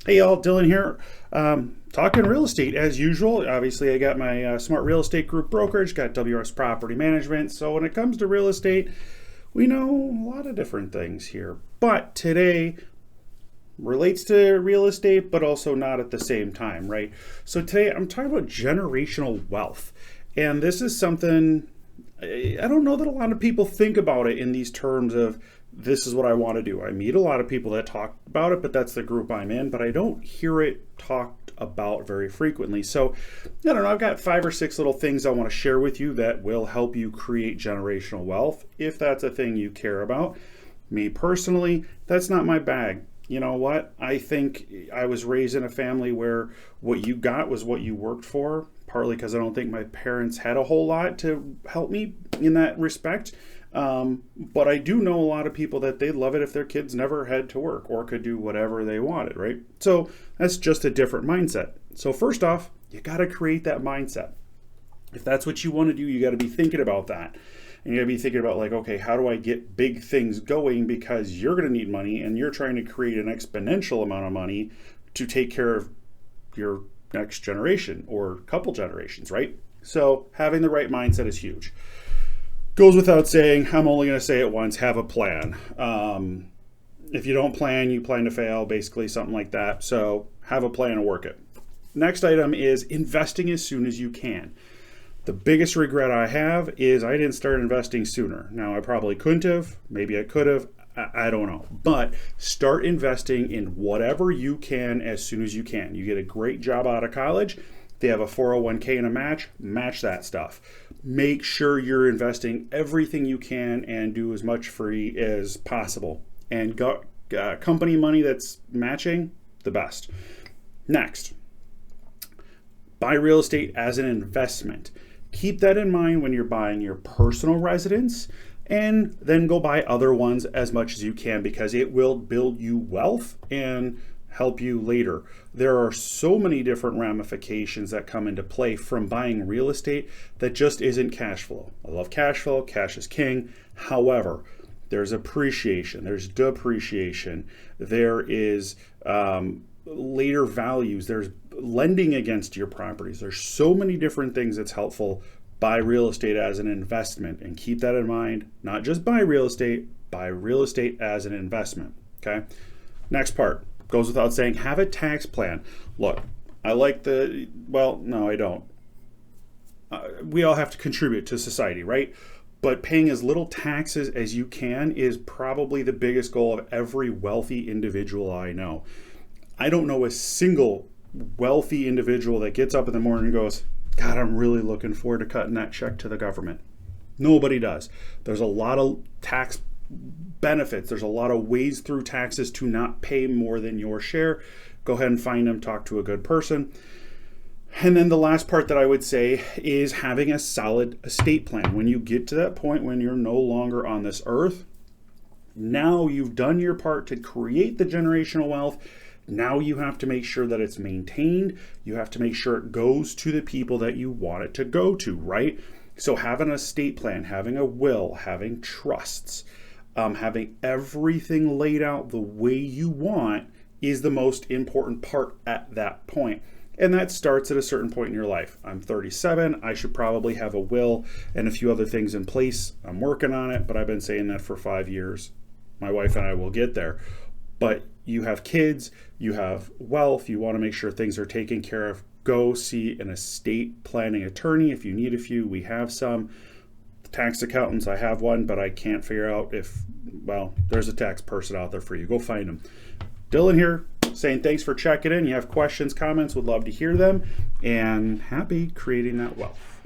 Hey y'all, Dylan here. Talking real estate as usual. Obviously, I got my Smart Real Estate Group brokerage, got WRS Property Management. So when it comes to real estate, we know a lot of different things here. But today relates to real estate, but also not at the same time, right? So today I'm talking about generational wealth. And this is something I don't know that a lot of people think about it in these terms of this is what I want to do. I meet a lot of people that talk about it, but that's the group I'm in, but I don't hear it talked about very frequently. So I don't know, I've got 5 or 6 little things I want to share with you that will help you create generational wealth if that's a thing you care about. Me personally, that's not my bag. You know what? I think I was raised in a family where what you got was what you worked for, partly because I don't think my parents had a whole lot to help me in that respect. But I do know a lot of people that they'd love it if their kids never had to work or could do whatever they wanted, right? So that's just a different mindset. So first off, you got to create that mindset. If that's what you want to do, you got to be thinking about that. And you got to be thinking about like, okay, how do I get big things going, because you're going to need money and you're trying to create an exponential amount of money to take care of your next generation or couple generations, right? So having the right mindset is huge. Goes without saying, I'm only going to say it once, have a plan. If you don't plan, you plan to fail, basically something like that. So have a plan and work it. Next item is investing as soon as you can. The biggest regret I have is I didn't start investing sooner. Now, I probably couldn't have, maybe I could have, I don't know. But start investing in whatever you can as soon as you can. You get a great job out of college, they have a 401k and a match that stuff. Make sure you're investing everything you can and do as much free as possible. And company money that's matching, the best. Next, buy real estate as an investment. Keep that in mind when you're buying your personal residence, and then go buy other ones as much as you can, because it will build you wealth and help you later. There are so many different ramifications that come into play from buying real estate that just isn't cash flow. I love cash flow, cash is king. However, there's appreciation, there's depreciation, there is later values, there's lending against your properties. There's so many different things that's helpful. Buy real estate as an investment, and keep that in mind. Not just buy real estate as an investment. Okay. Next part goes without saying, have a tax plan. Look, I like no, I don't. We all have to contribute to society, right? But paying as little taxes as you can is probably the biggest goal of every wealthy individual I know. I don't know a single wealthy individual that gets up in the morning and goes, God, I'm really looking forward to cutting that check to the government. Nobody does. There's a lot of tax benefits. There's a lot of ways through taxes to not pay more than your share. Go ahead and find them, talk to a good person. And then the last part that I would say is having a solid estate plan. When you get to that point when you're no longer on this earth, now you've done your part to create the generational wealth. Now you have to make sure that it's maintained. You have to make sure it goes to the people that you want it to go to, right? So having an estate plan, having a will, having trusts, having everything laid out the way you want is the most important part at that point. And that starts at a certain point in your life. I'm 37. I should probably have a will and a few other things in place. I'm working on it, but I've been saying that for 5 years. My wife and I will get there. But you have kids, you have wealth, you want to make sure things are taken care of. Go see an estate planning attorney if you need a few. We have some. Tax accountants, I have one, but I can't figure out there's a tax person out there for you. Go find them. Dylan here, saying thanks for checking in. You have questions, comments, would love to hear them, and happy creating that wealth.